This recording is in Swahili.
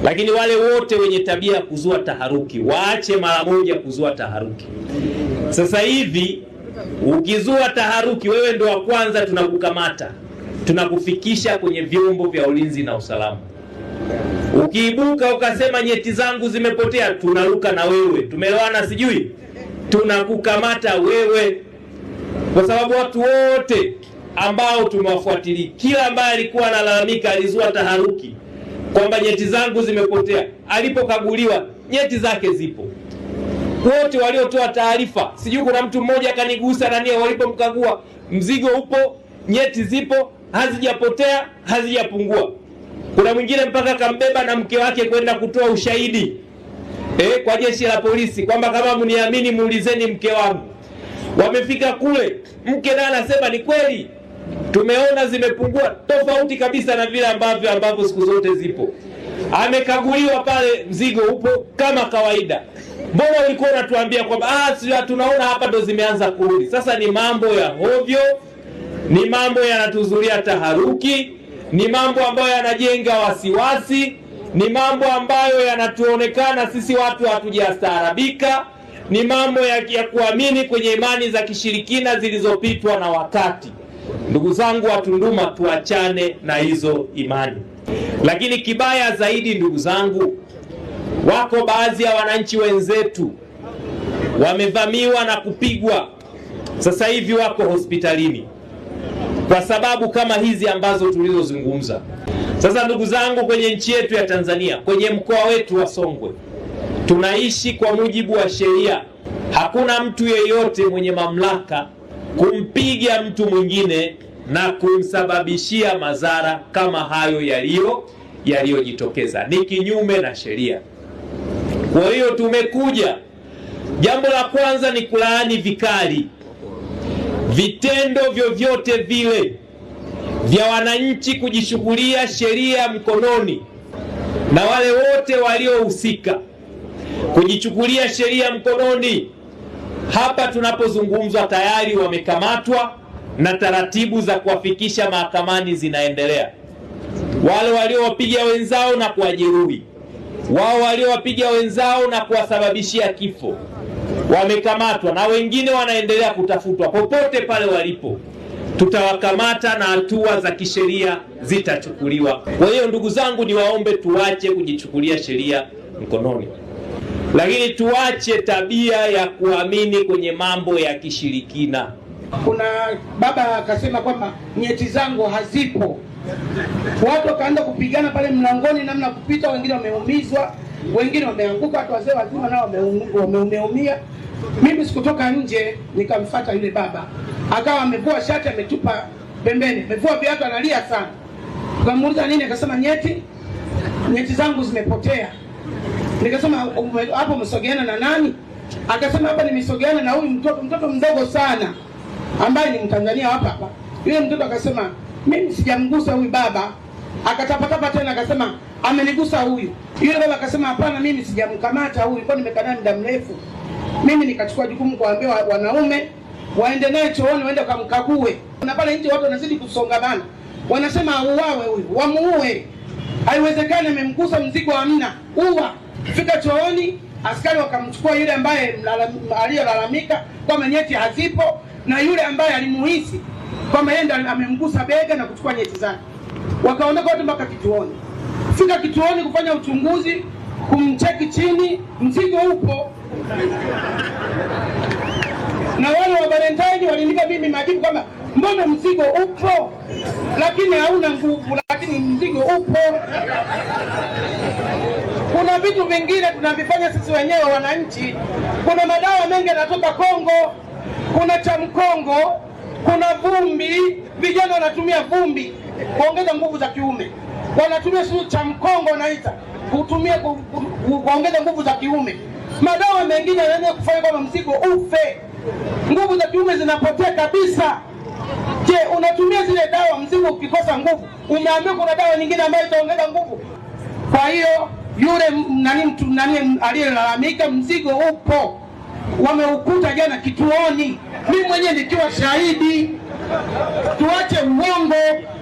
Lakini wale wote wenye tabia ya kuzua taharuki waache mara moja kuzua taharuki. Sasa hivi ukizua taharuki, wewe ndo wa kwanza tunakukamata, tunakufikisha kwenye vyombo vya ulinzi na usalama. Ukiibuka ukasema nyeti zangu zimepotea, tunaruka na wewe. Tumeelewana sijui? Tunakukamata wewe, kwa sababu watu wote ambao tumewafuatilia, kila ambaye alikuwa analalamika, alizua taharuki kwamba nyeti zangu zimepotea, alipokaguliwa nyeti zake zipo. Wote waliotoa taarifa, sijui kuna mtu mmoja akanigusa nani, walipomkagua mzigo upo, nyeti zipo, hazijapotea, hazijapungua. Kuna mwingine mpaka kambeba na mke wake kwenda kutoa ushahidi kwa jeshi la polisi kwamba kama mniamini muulizeni mke wangu. Wamefika kule, mke naye anasema ni kweli tumeona zimepungua, tofauti kabisa na vile ambavyo siku zote zipo. Amekaguliwa pale, mzigo upo kama kawaida. Mbona ulikuwa unatuambia kwamba tunaona hapa ndo zimeanza kurudi? Sasa ni mambo ya hovyo, ni mambo yanatuzulia taharuki, ni mambo ambayo yanajenga wasiwasi, ni mambo ambayo yanatuonekana sisi watu hatujastaarabika, ni mambo ya kuamini kwenye imani za kishirikina zilizopitwa na wakati. Ndugu zangu wa Tunduma, tuachane na hizo imani. Lakini kibaya zaidi, ndugu zangu, wako baadhi ya wananchi wenzetu wamevamiwa na kupigwa, sasa hivi wako hospitalini kwa sababu kama hizi ambazo tulizozungumza. Sasa ndugu zangu, kwenye nchi yetu ya Tanzania, kwenye mkoa wetu wa Songwe, tunaishi kwa mujibu wa sheria. Hakuna mtu yeyote mwenye mamlaka kumpiga mtu mwingine na kumsababishia madhara kama hayo yaliyojitokeza. Ni kinyume na sheria. Kwa hiyo tumekuja, jambo la kwanza ni kulaani vikali vitendo vyovyote vile vya wananchi kujishughulia sheria mkononi, na wale wote waliohusika kujichukulia sheria mkononi. Hapa tunapozungumzwa tayari wamekamatwa na taratibu za kuwafikisha mahakamani zinaendelea. Wale waliowapiga wenzao na kuwajeruhi, wao waliowapiga wenzao na kuwasababishia kifo wamekamatwa, na wengine wanaendelea kutafutwa. Popote pale walipo tutawakamata na hatua za kisheria zitachukuliwa. Kwa hiyo ndugu zangu, niwaombe tuache kujichukulia sheria mkononi, lakini tuache tabia ya kuamini kwenye mambo ya kishirikina. Kuna baba akasema kwamba nyeti zangu hazipo, watu wakaanza kupigana pale mlangoni namna kupita, wengine wameumizwa, wengine wameanguka, watu wazee wazima nao wameumia. Mimi sikutoka nje, nikamfuata yule baba, akawa amevua shati ametupa pembeni, amevua viatu analia sana. Tukamuuliza nini, akasema nyeti zangu zimepotea. Nikasema hapo msogeana na nani? Akasema hapa nimesogeana na huyu mtoto mdogo sana ambaye ni Mtanzania hapa. Yule mtoto akasema mimi sijamgusa huyu baba. Akatapatapa tena akasema amenigusa huyu. Yule baba akasema hapana, mimi sijamkamata huyu, kwa nimekaa naye muda mrefu. Mimi nikachukua jukumu kuambia wanaume waende naye chooni, waende kumkague. Na pale nje watu wanazidi kusongamana, wanasema auawe huyu, wamuue. Haiwezekani, amemgusa, mzigo hamna, uwa. Fika chooni, askari wakamchukua yule ambaye aliyolalamika kwamba nyeti hazipo, na yule ambaye alimuhisi kwamba yeye ndiye amemgusa bega na kuchukua nyeti zake. Wakaondoka wote mpaka kituoni. Fika kituoni kufanya uchunguzi, kumcheki chini, mzigo upo. Na wale wa Valentine walinipa mimi majibu kwamba mbona mzigo upo lakini hauna nguvu, lakini mzigo upo. Kuna vitu vingine tunavifanya sisi wenyewe wananchi. Kuna madawa mengi yanatoka Kongo, kuna cha mkongo, kuna vumbi. Vijana wanatumia vumbi kuongeza nguvu za kiume, wanatumia sio cha mkongo naita kutumia kuongeza nguvu za kiume. Madawa mengine yanaweza kufanya kama mzigo ufe, nguvu za kiume zinapotea kabisa. Je, unatumia zile dawa, mzigo ukikosa nguvu, umeambiwa kuna dawa nyingine ambayo itaongeza nguvu? Kwa hiyo yule mtu aliyelalamika, mzigo upo, wameukuta jana kituoni, mimi mwenyewe nikiwa shahidi. Tuache uongo.